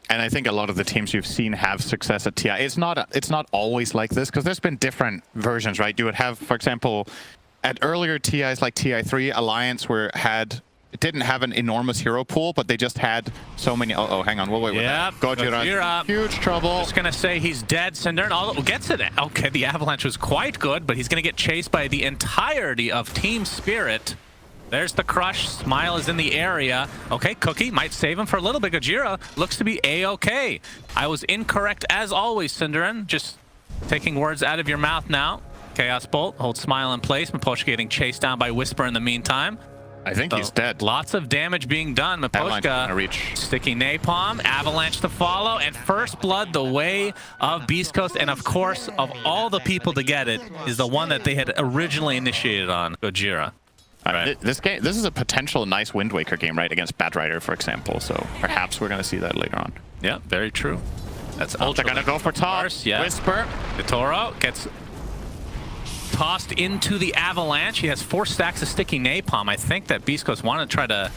And I think a lot of the teams you've seen have success at TI. It's not always like this, because there's been different versions, right? You would have, for example, at earlier TIs like TI3, Alliance it didn't have an enormous hero pool, but they just had so many. Oh, hang on, we'll wait with that. Gojira, huge trouble. Just gonna say he's dead. Cinder gets it. Okay, the Avalanche was quite good, but he's gonna get chased by the entirety of Team Spirit. There's the crush. Smile is in the area. Okay, Cookie might save him for a little bit. Gojira looks to be A-okay. I was incorrect as always, Cinderin. Just taking words out of your mouth now. Chaos Bolt holds Smile in place. Miposhka getting chased down by Whisper in the meantime. I think he's dead. Lots of damage being done. Miposhka sticky napalm, Avalanche to follow, and first blood the way of Beast Coast. And of course, of all the people to get it, is the one that they had originally initiated on, Gojira. Right. This is a potential nice Wind Waker game, right, against Batrider, for example. So perhaps we're going to see that later on. Yeah, very true. That's Ultra gonna go for top. Yeah. Whisper. Toro gets tossed into the Avalanche. He has 4 stacks of sticky napalm. I think that Beast Coast wanted to try to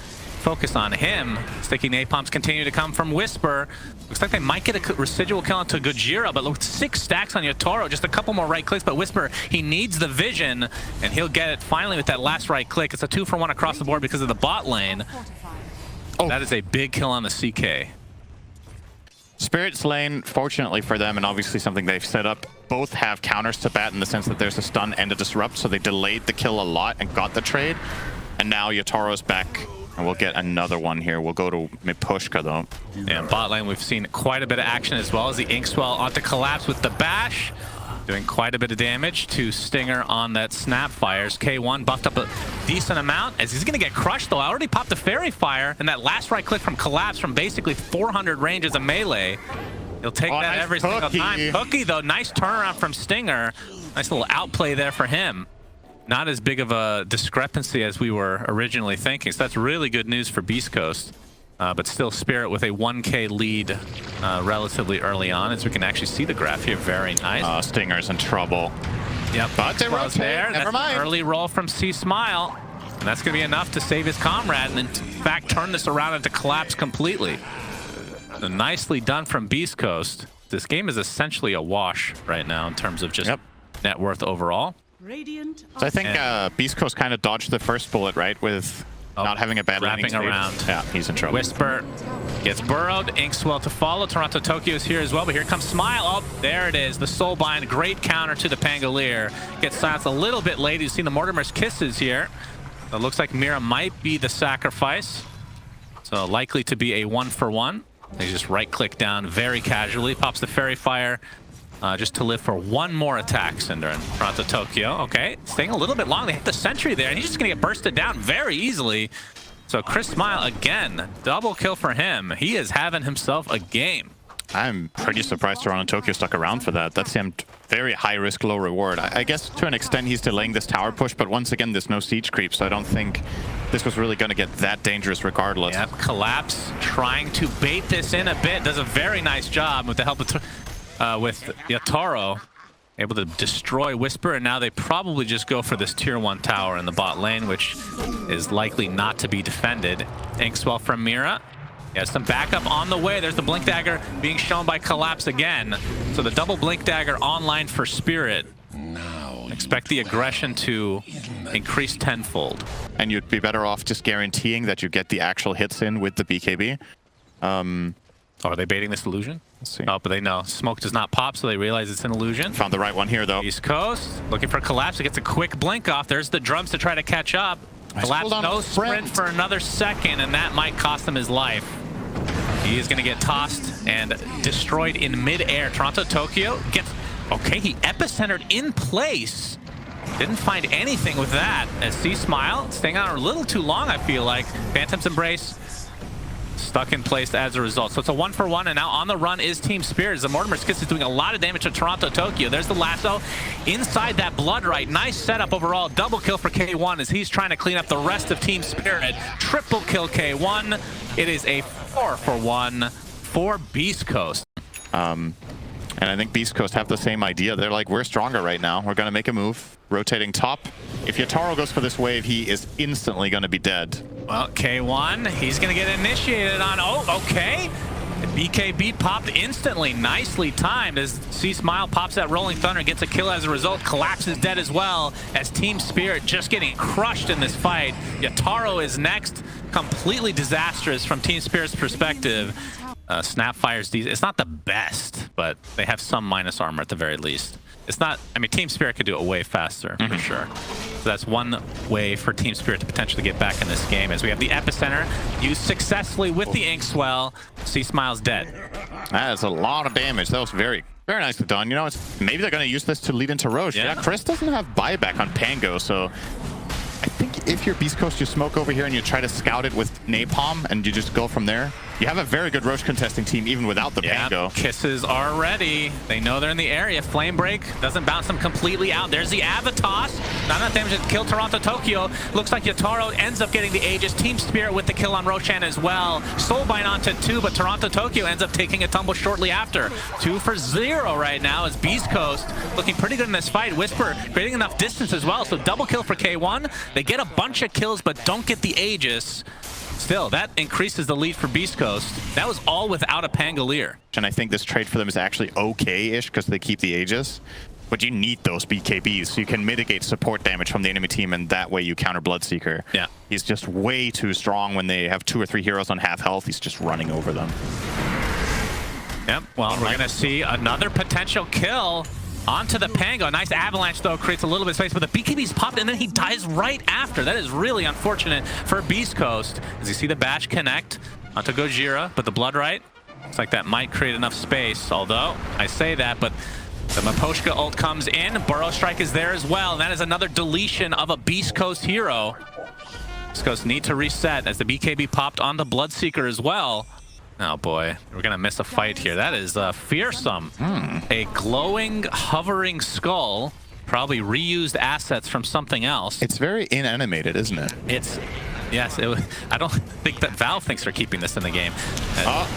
focus on him. Sticky napalms continue to come from Whisper. Looks like they might get a residual kill onto Gojira, but look, 6 stacks on Toro. Just a couple more right clicks, but Whisper, he needs the vision, and he'll get it finally with that last right click. It's a 2-for-1 across the board because of the bot lane. Oh. That is a big kill on the CK. Spirit's lane, fortunately for them, and obviously something they've set up, both have counters to bat in the sense that there's a stun and a disrupt, so they delayed the kill a lot and got the trade. And now Yatoro's back, and we'll get another one here. We'll go to Miposhka, though. Yeah, in bot lane, we've seen quite a bit of action, as well as the Inkswell onto Collapse with the bash. Doing quite a bit of damage to Stinger on that snap fires. K1 buffed up a decent amount as he's going to get crushed, though. I already popped the Fairy Fire, and that last right click from Collapse from basically 400 range as a melee. He'll take that nice every single time. Cookie, though, nice turnaround from Stinger. Nice little outplay there for him. Not as big of a discrepancy as we were originally thinking. So that's really good news for Beast Coast. But still Spirit with a 1K lead relatively early on, as we can actually see the graph here. Very nice. Stinger's in trouble. Yep, but they rotate. There. Never mind. An early roll from C-Smile. And that's going to be enough to save his comrade and in fact turn this around into Collapse completely. So nicely done from Beast Coast. This game is essentially a wash right now in terms of just net worth overall. So I think Beast Coast kind of dodged the first bullet, right, with not having a bad landing stage. Around. Yeah, he's in trouble. Whisper gets burrowed. Inkswell to follow. Toronto Tokyo is here as well, but here comes Smile. Oh, there it is. The Soulbind. Great counter to the Pangolier. Gets silenced a little bit late. You've seen the Mortimer's Kisses here. It looks like Mira might be the sacrifice. So likely to be a 1-for-1. They just right-click down very casually. Pops the Fairy Fire. Just to live for one more attack, Cinder and Toronto Tokyo. Okay, staying a little bit long. They hit the sentry there, and he's just going to get bursted down very easily. So Chris Smile, again, double kill for him. He is having himself a game. I'm pretty surprised Toronto Tokyo stuck around for that. That seemed very high risk, low reward. I guess to an extent he's delaying this tower push, but once again, there's no siege creep, so I don't think this was really going to get that dangerous regardless. Yep, Collapse trying to bait this in a bit. Does a very nice job with the help of with Yatoro, able to destroy Whisper, and now they probably just go for this tier 1 tower in the bot lane, which is likely not to be defended. Inkswell from Mira. He has some backup on the way. There's the Blink Dagger being shown by Collapse again. So the double Blink Dagger online for Spirit. Expect the aggression to increase tenfold. And you'd be better off just guaranteeing that you get the actual hits in with the BKB. Are they baiting this illusion? Let's see. Oh, but they know. Smoke does not pop, so they realize it's an illusion. Found the right one here, though. East Coast, looking for Collapse. It gets a quick blink off. There's the drums to try to catch up. Collapse, no sprint for another second, and that might cost him his life. He is going to get tossed and destroyed in mid-air. Toronto Tokyo gets... Okay, he epicentered in place. Didn't find anything with that. As C-Smile, staying on a little too long, I feel like. Phantom's Embrace stuck in place as a result. So it's a 1-for-1, and now on the run is Team Spirit. The Mortimer's Kiss is doing a lot of damage to Toronto Tokyo. There's the lasso inside that blood right. Nice setup overall. Double kill for K1 as he's trying to clean up the rest of Team Spirit. Triple kill K1. It is a 4-for-1 for Beast Coast. And I think Beast Coast have the same idea. They're like, we're stronger right now. We're going to make a move. Rotating top. If Yatoro goes for this wave, he is instantly going to be dead. Well, K1, he's going to get initiated on. Oh, okay. BKB popped instantly, nicely timed as C-Smile pops that Rolling Thunder, gets a kill as a result. Collapse is dead as well as Team Spirit just getting crushed in this fight. Yataro is next, completely disastrous from Team Spirit's perspective. Snapfire's decent. It's not the best, but they have some minus armor at the very least. It's not, I mean, Team Spirit could do it way faster, for sure. So that's one way for Team Spirit to potentially get back in this game, as we have the Epicenter used successfully with the Inkswell. C-Smile's dead. That is a lot of damage. That was very, very nicely done. You know, maybe they're going to use this to lead into Roche. Yeah, Chris doesn't have buyback on Pango, so I think if you're Beast Coast, you smoke over here and you try to scout it with Napalm and you just go from there. You have a very good Roche contesting team even without the Pango. Kisses are ready. They know they're in the area. Flame Break doesn't bounce them completely out. There's the Avatos. Not enough damage to kill Toronto Tokyo. Looks like Yataro ends up getting the Aegis. Team Spirit with the kill on Roshan as well. Soulbind onto 2, but Toronto Tokyo ends up taking a tumble shortly after. 2 for 0 right now as Beast Coast looking pretty good in this fight. Whisper creating enough distance as well. So double kill for K1. They get a bunch of kills, but don't get the Aegis. Still, that increases the lead for Beast Coast. That was all without a Pangolier. And I think this trade for them is actually okay-ish because they keep the Aegis. But you need those BKBs so you can mitigate support damage from the enemy team, and that way you counter Bloodseeker. Yeah. He's just way too strong when they have 2 or 3 heroes on half health. He's just running over them. Yep, well, we're going to see another potential kill onto the Pango. Nice avalanche, though, creates a little bit of space, but the BKB's popped, and then he dies right after. That is really unfortunate for Beast Coast. As you see the bash connect onto Gojira, but the Blood Right, looks like that might create enough space, although I say that, but the Miposhka ult comes in. Burrow Strike is there as well, and that is another deletion of a Beast Coast hero. Beast Coast need to reset as the BKB popped onto Bloodseeker as well. Oh boy, we're gonna miss a fight here. That is fearsome. A glowing, hovering skull, probably reused assets from something else. It's very inanimated, isn't it? It's, yes, I don't think that Valve thinks they're keeping this in the game.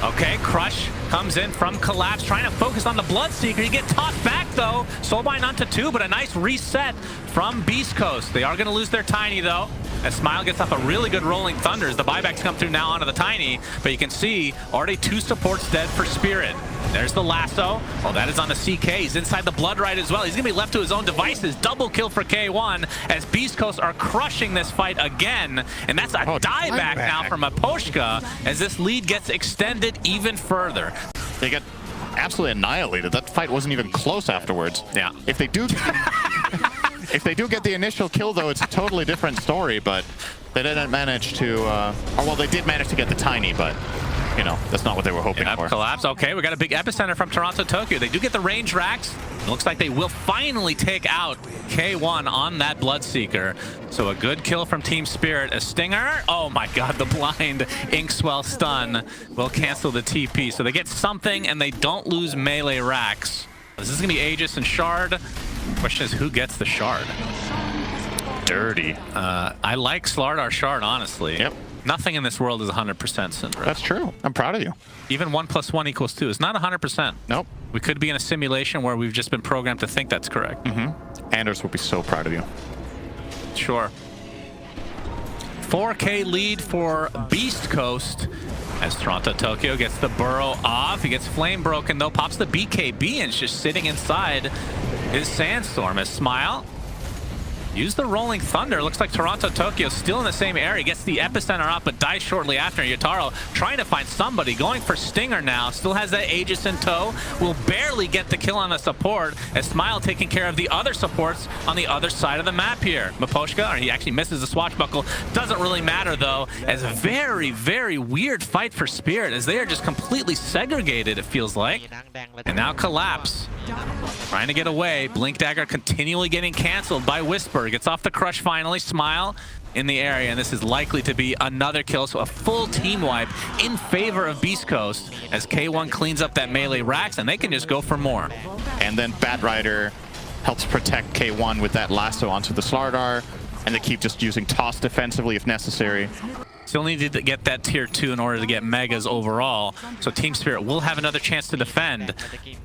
Okay, Crush comes in from Collapse, trying to focus on the Bloodseeker. You get tossed back though. Soulbind onto 2, but a nice reset from Beast Coast. They are gonna lose their Tiny though, as Smile gets up a really good Rolling Thunders. The buybacks come through now onto the Tiny, but you can see already 2 supports dead for Spirit. There's the lasso. Oh, that is on the CK. He's inside the Blood Right as well. He's going to be left to his own devices. Double kill for K1 as Beast Coast are crushing this fight again. And that's a dieback now from Miposhka as this lead gets extended even further. They get absolutely annihilated. That fight wasn't even close afterwards. Yeah. If they do... If they do get the initial kill, though, it's a totally different story, but they didn't manage to... well, they did manage to get the Tiny, but, you know, that's not what they were hoping for. Collapse. Okay, we got a big Epicenter from Toronto Tokyo. They do get the range racks. It looks like they will finally take out K1 on that Bloodseeker. So a good kill from Team Spirit. A Stinger. Oh my god, the blind Inkswell stun will cancel the TP. So they get something, and they don't lose melee racks. This is going to be Aegis and Shard. Question is, who gets the Shard? Dirty. I like Slardar Shard, honestly. Yep. Nothing in this world is 100%, Syndra. That's true. I'm proud of you. Even 1 + 1 = 2 is not 100%. Nope. We could be in a simulation where we've just been programmed to think that's correct. Anders will be so proud of you. Sure. 4K lead for Beast Coast as Toronto Tokyo gets the Burrow off. He gets flame broken though, pops the BKB and is just sitting inside his Sandstorm as Smile use the Rolling Thunder. Looks like Toronto Tokyo still in the same area. Gets the Epicenter up, but dies shortly after. Yataro trying to find somebody. Going for Stinger now. Still has that Aegis in tow. Will barely get the kill on the support as Smile taking care of the other supports on the other side of the map here. Miposhka, or he actually misses the swashbuckle. Doesn't really matter though, as a very, very weird fight for Spirit as they are just completely segregated, it feels like. And now Collapse trying to get away. Blink Dagger continually getting canceled by Whisper. Gets off the Crush finally. Smile in the area, and this is likely to be another kill. So a full team wipe in favor of Beast Coast as K1 cleans up that melee racks, and they can just go for more. And then Bat Rider helps protect K1 with that lasso onto the Slardar, and they keep just using toss defensively if necessary. Still need to get that tier 2 in order to get megas overall. So Team Spirit will have another chance to defend,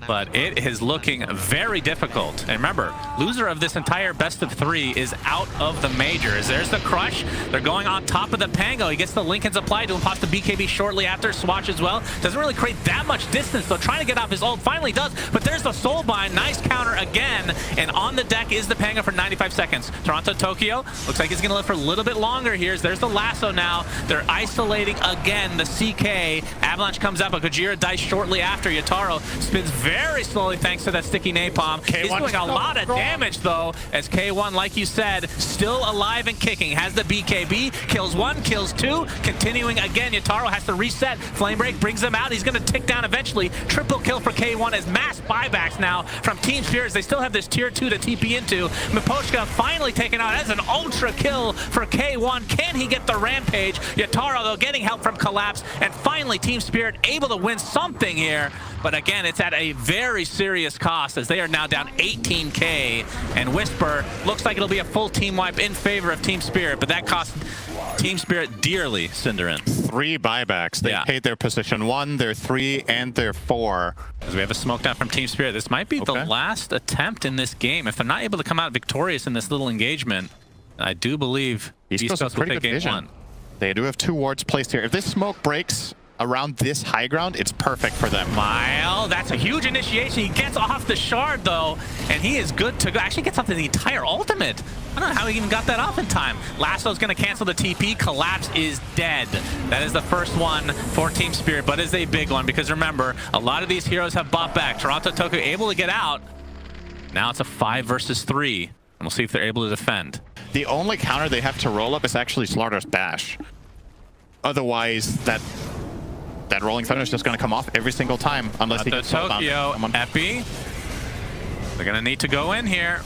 but it is looking very difficult. And remember, loser of this entire best of 3 is out of the majors. There's the crush. They're going on top of the Pango. He gets the Lincoln's applied to him, pops the BKB shortly after. Swatch as well. Doesn't really create that much distance, though. Trying to get off his ult. Finally does, but there's the soul bind. Nice counter again. And on the deck is the Pango for 95 seconds. Toronto Tokyo looks like he's going to live for a little bit longer here. There's the lasso now. They're isolating again the CK. Avalanche comes up, but Gojira dies shortly after. Yataro spins very slowly thanks to that sticky napalm. He's doing a lot of damage though, as K1, like you said, still alive and kicking. Has the BKB, kills 1, kills 2, continuing again. Yataro has to reset. Flame Break brings them out. He's going to tick down eventually. Triple kill for K1 as mass buybacks now from Team Spirits. They still have this tier 2 to TP into. Miposhka finally taken out as an ultra kill for K1. Can he get the rampage? Yataro, though, getting help from Collapse, and finally Team Spirit able to win something here. But again, it's at a very serious cost as they are now down 18k, and Whisper looks like it'll be a full team wipe in favor of Team Spirit, but that cost Team Spirit dearly, Cinderin. 3 buybacks. They paid their position 1, their 3, and their 4. As we have a smoke down from Team Spirit, this might be the last attempt in this game. If they're not able to come out victorious in this little engagement, I do believe BEASTCOAST will take game 1. They do have 2 wards placed here. If this smoke breaks around this high ground, it's perfect for them. Mile, that's a huge initiation. He gets off the shard though, and he is good to go. Actually gets off the entire ultimate. I don't know how he even got that off in time. Lasso's gonna cancel the TP. Collapse is dead. That is the first one for Team Spirit, but is a big one because remember, a lot of these heroes have bought back. Toronto Tokyo able to get out. Now it's a 5 versus 3, and we'll see if they're able to defend. The only counter they have to roll up is actually Slaughter's Bash. Otherwise, that Rolling Thunder is just going to come off every single time unless they get Tokyo Epi. They're going to need to go in here.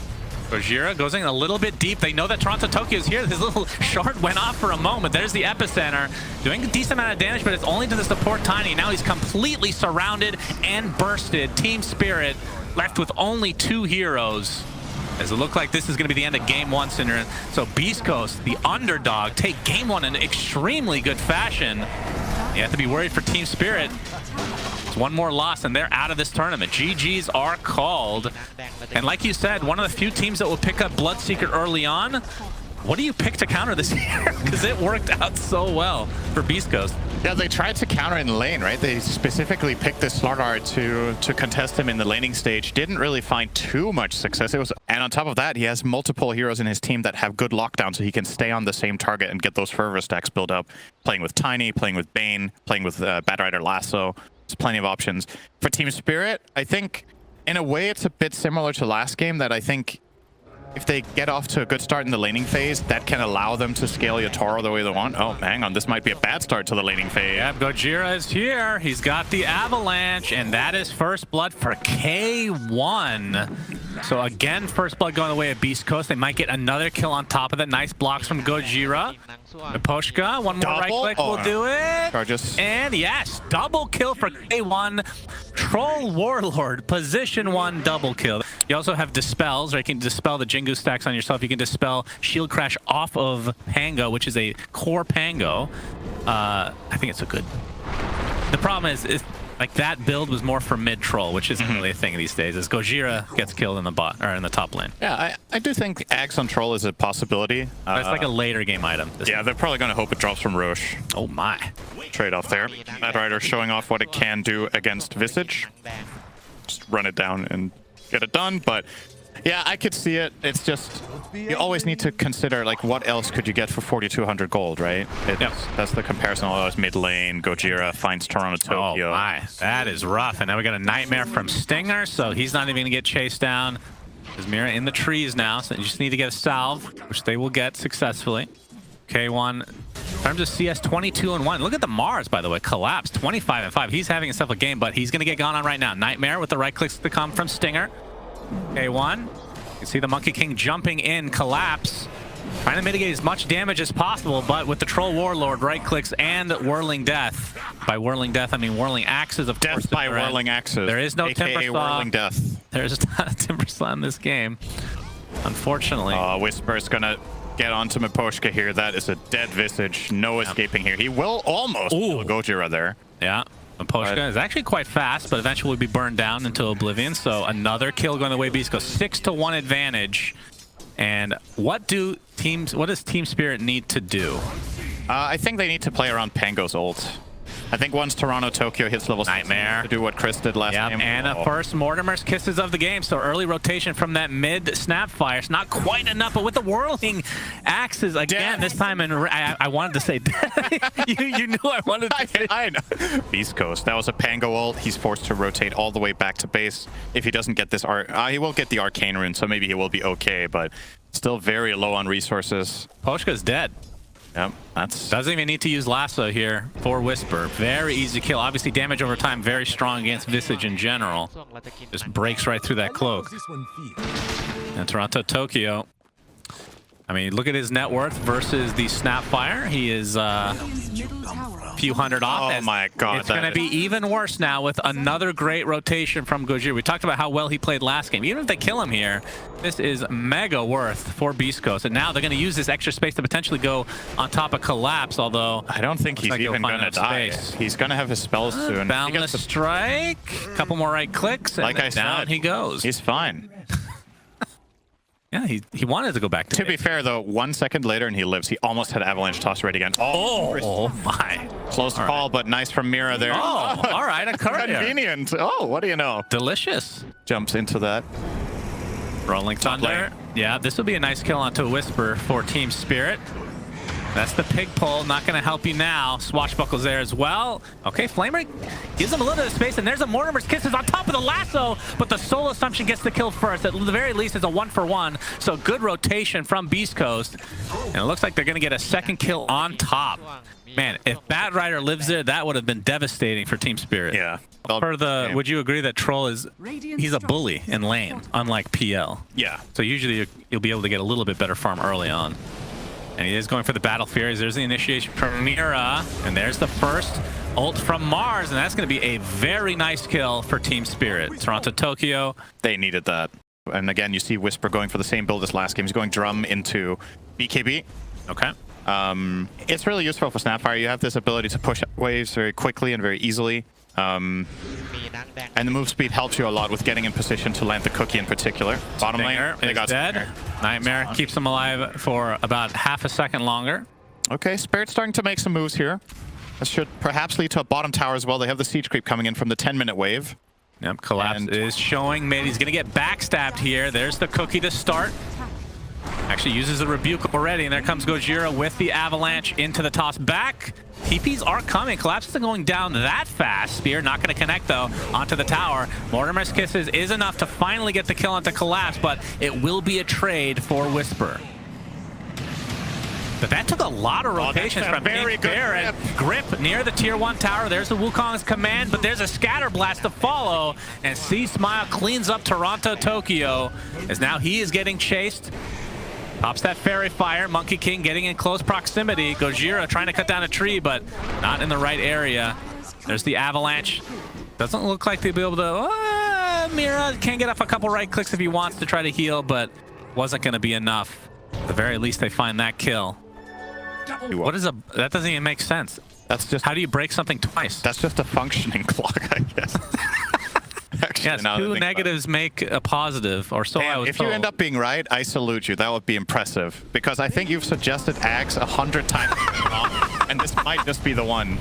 Gojira goes in a little bit deep. They know that Toronto Tokyo is here. His little shard went off for a moment. There's the epicenter. Doing a decent amount of damage, but it's only to the support Tiny. Now he's completely surrounded and bursted. Team Spirit left with only 2 heroes. As it looked like this is going to be the end of game 1, Cinderin. So BEASTCOAST, the underdog, take game 1 in extremely good fashion. You have to be worried for Team Spirit. It's 1 more loss and they're out of this tournament. GGs are called. And like you said, one of the few teams that will pick up Bloodseeker early on. What do you pick to counter this year? Because it worked out so well for BEASTCOAST. Yeah, they tried to counter in lane, right? They specifically picked this Slardar to contest him in the laning stage. Didn't really find too much success. And on top of that, he has multiple heroes in his team that have good lockdown, so he can stay on the same target and get those fervor stacks built up. Playing with Tiny, playing with Bane, playing with Bad Rider Lasso. There's plenty of options. For Team Spirit, I think, in a way, it's a bit similar to last game that I think if they get off to a good start in the laning phase, that can allow them to scale Yatoro the way they want. Oh, hang on. This might be a bad start to the laning phase. Yeah, Gojira is here. He's got the Avalanche, and that is first blood for K1. So again, first blood going the way of BEASTCOAST. They might get another kill on top of that. Nice blocks from Gojira. Miposhka, 1 more right click will do it. Charges. And yes, double kill for K1. Troll Warlord, position 1 double kill. You also have dispels, or you can dispel the Jingu stacks on yourself. You can dispel shield crash off of Pango, which is a core Pango. I think it's a good. The problem is like that build was more for mid troll, which isn't really a thing these days. As Gojira gets killed in the bot or in the top lane. Yeah, I do think Axe on troll is a possibility. It's like a later game item. Yeah, they're probably going to hope it drops from Roche. Oh my. Trade off there. Mad Rider showing off what it can do against Visage. Just run it down and get it done, but yeah, I could see it. It's just, you always need to consider, like, what else could you get for 4,200 gold, right? That's the comparison. Always mid lane, Gojira finds Toronto Tokyo. Oh my, that is rough. And now we got a nightmare from Stinger, so he's not even gonna get chased down. There's Mira in the trees now, so you just need to get a salve, which they will get successfully. K1, in terms of CS, 22-1. Look at the Mars, by the way. Collapse, 25-5. He's having himself a game, but he's gonna get gone on right now. Nightmare with the right clicks to come from Stinger. K1, you can see the Monkey King jumping in, Collapse, trying to mitigate as much damage as possible, but with the Troll Warlord, right clicks, and Whirling Death. By Whirling Death, I mean Whirling Axes, of course. Death by Whirling Axes. There is no AKA Whirling Death. There's not a Timber Saw in this game, unfortunately. Whisper's gonna get onto Miposhka here. That is a dead Visage. No escaping here. He will almost kill Gojira there. Yeah. Miposhka is actually quite fast, but eventually will be burned down into oblivion. So another kill going the way Beast Coast. 6-1 advantage. And what does Team Spirit need to do? I think they need to play around Pango's ult. I think once Toronto Tokyo hits level Nightmare to do what Chris did last game. And the first Mortimer's kisses of the game. So early rotation from that mid Snapfire. It's not quite enough, but with the whirling axes again this time. And I wanted to say you knew I wanted to say. I know. Beast Coast. That was a Pango ult. He's forced to rotate all the way back to base. If he doesn't get this he will get the Arcane Rune, so maybe he will be okay, but still very low on resources. Poshka's dead. Yep, doesn't even need to use Lasso here for Whisper. Very easy kill. Obviously, damage over time very strong against Visage in general. Just breaks right through that cloak. And Toronto Tokyo. I mean, look at his net worth versus the Snapfire. He is a few hundred off. Oh my god. It's going to be even worse now with another great rotation from Gojira. We talked about how well he played last game. Even if they kill him here, this is mega worth for Beast Coast. And now they're going to use this extra space to potentially go on top of Collapse, although I don't think he's even going to die. He's going to have his spells soon. Boundless Strike, couple more right clicks, and like I down said, he goes. He's fine. Yeah, he wanted to go back to be fair, though, 1 second later and he lives. He almost had Avalanche Toss ready again. Oh my. Close call, but nice from Mira there. Oh, all right. A courier. Convenient. Oh, what do you know? Delicious. Jumps into that. Rolling Thunder. Yeah, this will be a nice kill onto Whisper for Team Spirit. That's the pig pull. Not going to help you now. Swashbuckles there as well. Okay, Flamer gives him a little bit of space, and there's a Mortimer's Kisses on top of the lasso, but the Soul Assumption gets the kill first. At the very least, it's a 1-for-1. So good rotation from Beast Coast. And it looks like they're going to get a second kill on top. Man, if Bat Rider lives there, that would have been devastating for Team Spirit. Yeah. Would you agree that Troll he's a bully in lane, unlike PL? Yeah. So usually you'll be able to get a little bit better farm early on. And he is going for the Battle Furies. There's the initiation from Mira. And there's the first ult from Mars. And that's going to be a very nice kill for Team Spirit. Toronto Tokyo. They needed that. And again, you see Whisper going for the same build as last game. He's going Drum into BKB. Okay. It's really useful for Snapfire. You have this ability to push waves very quickly and very easily. And the move speed helps you a lot with getting in position to land the cookie in particular. Bottom lane, they got dead. Nightmare keeps him alive for about half a second longer. Okay, Spirit's starting to make some moves here. This should perhaps lead to a bottom tower as well. They have the siege creep coming in from the 10-minute wave. Yep, Collapse is showing mid. He's going to get backstabbed here. There's the cookie to start. Actually uses the rebuke already, and there comes Gojira with the avalanche into the toss back. TPs are coming. Collapse isn't going down that fast. Spear not going to connect, though, onto the tower. Mortimer's Kisses is enough to finally get the kill onto Collapse, but it will be a trade for Whisper. But that took a lot of rotations from very good grip near the tier 1 tower. There's the Wukong's command, but there's a scatter blast to follow, and C-Smile cleans up Toronto Tokyo as now he is getting chased. Pops that Fairy Fire. Monkey King getting in close proximity. Gojira trying to cut down a tree, but not in the right area. There's the Avalanche. Doesn't look like they'll be able to... Mira can get off a couple right clicks if he wants to try to heal, but wasn't going to be enough. At the very least, they find that kill. That doesn't even make sense. That's just... How do you break something twice? That's just a functioning clock, I guess. Actually, yes, two negatives make a positive, or so I was if told. you end up being right, I salute you. That would be impressive. Because I think you've suggested Axe 100 times, and this might just be the one.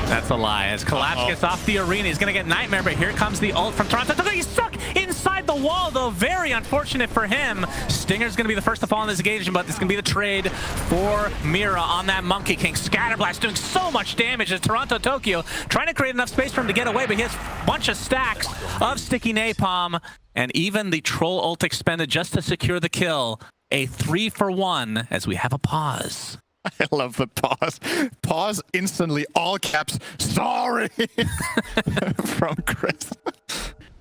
That's a lie. As Collapse gets off the arena, he's going to get Nightmare, but here comes the ult from Toronto. He's stuck inside the wall, though. Very unfortunate for him. Stinger's going to be the first to fall in this engagement, but this is going to be the trade for Mira on that Monkey King. Scatterblast doing so much damage as Toronto Tokyo trying to create enough space for him to get away, but he has a bunch of stacks of sticky napalm, and even the troll ult expended just to secure the kill. A 3-for-1 as we have a pause. I love the pause. Pause instantly, all caps, sorry, from Chris.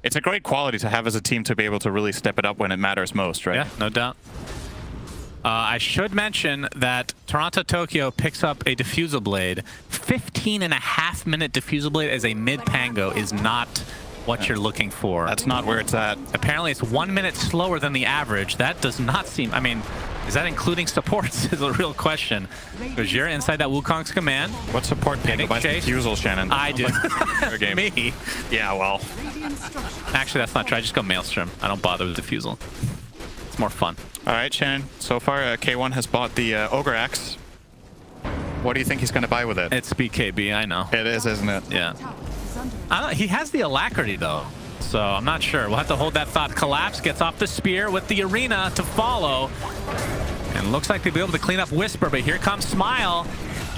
It's a great quality to have as a team to be able to really step it up when it matters most, right? Yeah, no doubt. I should mention that Toronto Tokyo picks up a Diffusal Blade. 15.5-minute Diffusal Blade as a mid-Pango is not what you're looking for. That's not where it's at. Apparently it's 1 minute slower than the average. That does not seem... I mean, Is that including supports is a real question. Gojira inside that Wukong's command. What support Pango buys refusal, Shannon? I do. Game. Me. Yeah, well. Actually, that's not true. I just go Maelstrom. I don't bother with Diffusal. It's more fun. All right, Shannon. So far, K1 has bought the Ogre Axe. What do you think he's going to buy with it? It's BKB, I know. It is, isn't it? Yeah. He has the Alacrity, though. So I'm not sure. We'll have to hold that thought. Collapse gets off the spear with the Arena to follow. And looks like they'll be able to clean up Whisper, but here comes Smile.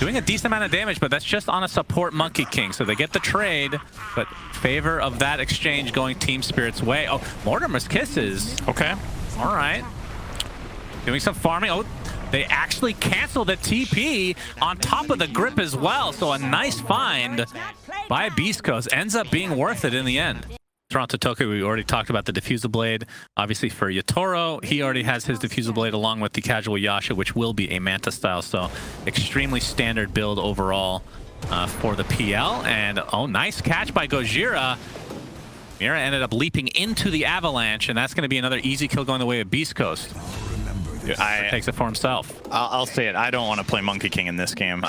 Doing a decent amount of damage, but that's just on a support Monkey King. So they get the trade, but favor of that exchange going Team Spirit's way. Oh, Mortimer's Kisses. Okay. All right. Doing some farming. Oh, they actually cancel the TP on top of the grip as well. So a nice find by Beast Coast ends up being worth it in the end. Toronto Toku, we already talked about the Diffusal Blade. Obviously for Yatoro, he already has his Diffusal Blade along with the casual Yasha, which will be a Manta style. So extremely standard build overall for the PL. And oh, nice catch by Gojira. Mira ended up leaping into the Avalanche, and that's going to be another easy kill going the way of Beast Coast. Takes it for himself. I'll say it. I don't want to play Monkey King in this game.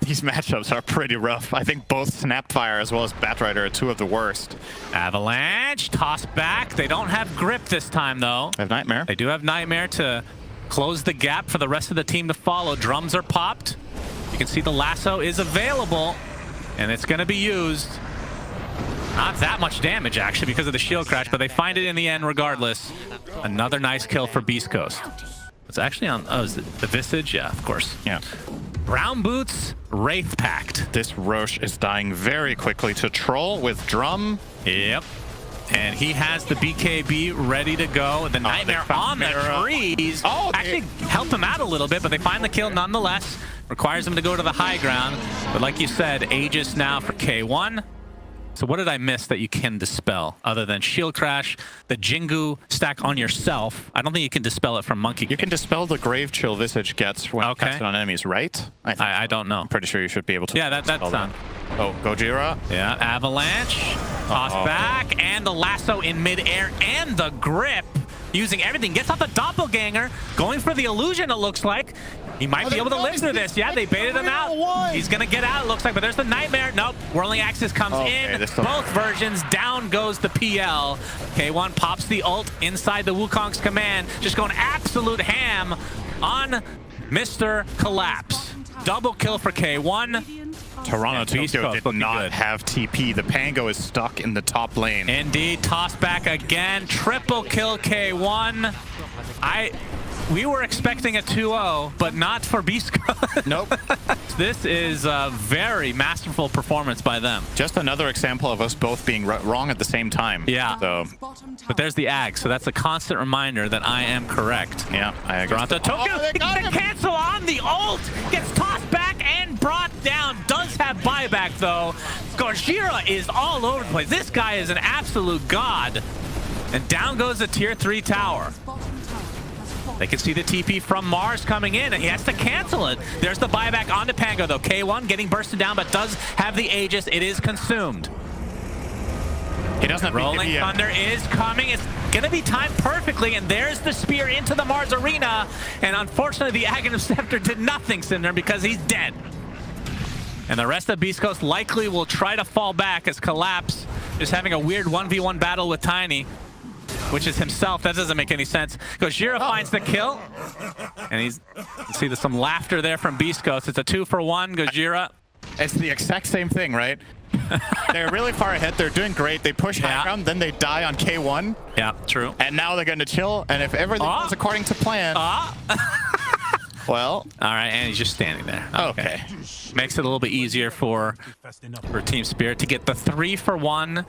These matchups are pretty rough. I think both Snapfire as well as Batrider are two of the worst. Avalanche, toss back. They don't have grip this time, though. They have Nightmare. They do have Nightmare to close the gap for the rest of the team to follow. Drums are popped. You can see the lasso is available, and it's going to be used. Not that much damage, actually, because of the shield crash, but they find it in the end regardless. Another nice kill for Beast Coast. It's actually on, oh, is it the Visage? Yeah, of course. Yeah. Brown Boots, Wraith Pact. This Roche is dying very quickly to Troll with Drum. Yep. And he has the BKB ready to go. The Nightmare on the trees. Oh, actually helped him out a little bit, but they find the kill nonetheless. Requires him to go to the high ground. But like you said, Aegis now for K1. So what did I miss that you can dispel other than Shield Crash, the Jingu stack on yourself? I don't think you can dispel it from Monkey King. You can dispel the Grave Chill Visage gets when casted on enemies, right? I don't know. I'm pretty sure you should be able to. Yeah, that's on. Oh, Gojira. Yeah, Avalanche. Toss back, and the lasso in midair, and the grip. Using everything. Gets off the Doppelganger. Going for the illusion, it looks like. He might be able to live through this. Yeah, they baited him out. He's going to get out, it looks like. But there's the Nightmare. Nope. Whirling Axis comes in. Both versions. Down goes the PL. K1 pops the ult inside the Wukong's command. Just going absolute ham on Mr. Collapse. Double kill for K1. Toronto Tokyo did not have TP. The Pango is stuck in the top lane. Indeed, toss back again. Triple kill K1. We were expecting a 2-0, but not for BEASTCOAST. Nope. This is a very masterful performance by them. Just another example of us both being wrong at the same time. Yeah. So. But there's the Ag, so that's a constant reminder that I am correct. Yeah, I agree. Toronto Tokyo, the cancel on the ult, gets tossed back and brought down. Does have buyback though. Gojira is all over the place. This guy is an absolute god. And down goes the tier 3 tower. They can see the TP from Mars coming in, and he has to cancel it. There's the buyback onto Pango, though. K1 getting bursted down, but does have the Aegis. It is consumed. He doesn't have Rolling Thunder is coming. It's going to be timed perfectly, and there's the spear into the Mars arena. And unfortunately, the Aghanim Scepter did nothing, Cinder, because he's dead. And the rest of Beast Coast likely will try to fall back as Collapse is having a weird 1v1 battle with Tiny, which is himself. That doesn't make any sense. Gojira finds the kill. And you see there's some laughter there from Beast Coast. It's a 2-for-1, Gojira. It's the exact same thing, right? They're really far ahead. They're doing great. They push high ground, then they die on K1. Yeah, true. And now they're going to chill. And if everything goes according to plan... Well, all right, and he's just standing there. Okay. Makes it a little bit easier for Team Spirit to get the 3-for-1. All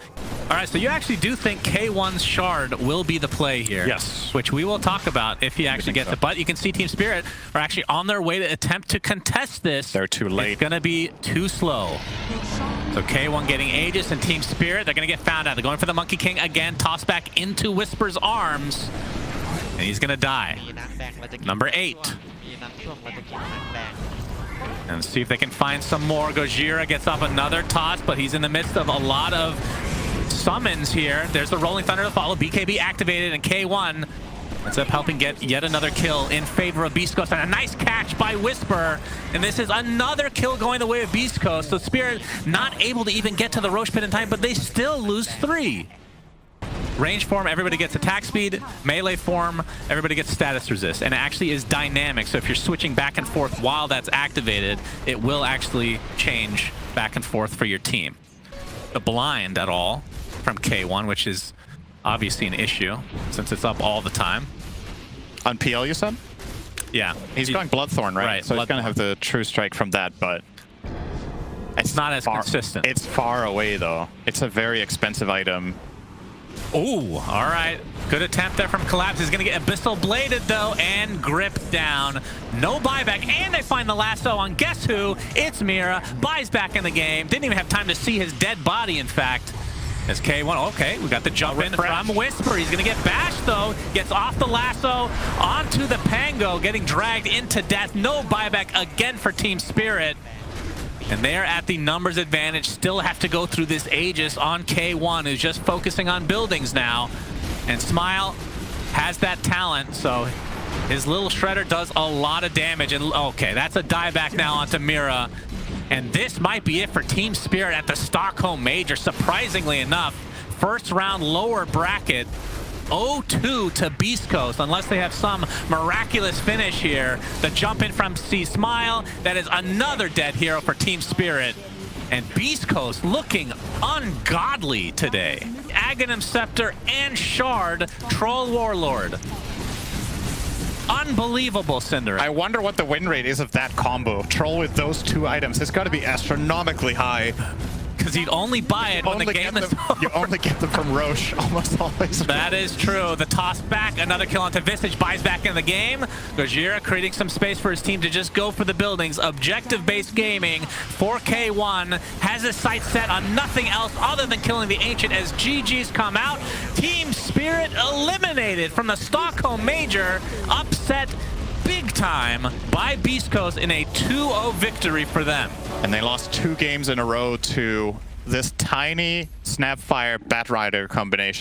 right, so you actually do think K1's Shard will be the play here. Yes. Which we will talk about if he actually gets it. But you can see Team Spirit are actually on their way to attempt to contest this. They're too late. It's going to be too slow. So K1 getting Aegis and Team Spirit, they're going to get found out. They're going for the Monkey King again. Toss back into Whisper's arms. And he's going to die. Number 8. And see if they can find some more. Gojira gets off another toss, but he's in the midst of a lot of summons here. There's the Rolling Thunder to follow. BKB activated, and K1 Ends up helping get yet another kill in favor of Beast Coast, and a nice catch by Whisper. And this is another kill going the way of Beast Coast. So Spirit not able to even get to the Roche pit in time, but they still lose 3. Range form, everybody gets attack speed. Melee form, everybody gets status resist. And it actually is dynamic, so if you're switching back and forth while that's activated, it will actually change back and forth for your team. The blind at all from K1, which is obviously an issue since it's up all the time. On PL, you said? Yeah. He's going Bloodthorn, right? So he's going to have the True Strike from that, but it's not as consistent. It's far away, though. It's a very expensive item. Ooh, all right. Good attempt there from Collapse. He's going to get Abyssal Bladed, though, and gripped down. No buyback, and they find the lasso on guess who? It's Mira. Buys back in the game. Didn't even have time to see his dead body, in fact. As K1, okay, we got the jump in from Whisper. He's going to get bashed, though. Gets off the lasso, onto the Pango, getting dragged into death. No buyback again for Team Spirit. And they're at the numbers advantage. Still have to go through this Aegis on K1, who's just focusing on buildings now. And Smile has that talent, so his little shredder does a lot of damage. And okay, that's a dieback now onto Mira. And this might be it for Team Spirit at the Stockholm Major, surprisingly enough. First round lower bracket. 0-2 to Beast Coast, unless they have some miraculous finish here. The jump in from C-Smile, that is another dead hero for Team Spirit. And Beast Coast looking ungodly today. Aghanim Scepter and Shard, Troll Warlord. Unbelievable, Cinder. I wonder what the win rate is of that combo. Troll with those 2 items. It's got to be astronomically high. Because you'd only buy it when the game is over. You only get them from Roche, almost always. That is true. The toss back, another kill onto Visage, buys back in the game. Gojira creating some space for his team to just go for the buildings. Objective-based gaming for K1 has his sights set on nothing else other than killing the Ancient as GG's come out. Team Spirit eliminated from the Stockholm Major, upset big time by Beast Coast in a 2-0 victory for them. And they lost 2 games in a row to this tiny Snapfire Batrider combination.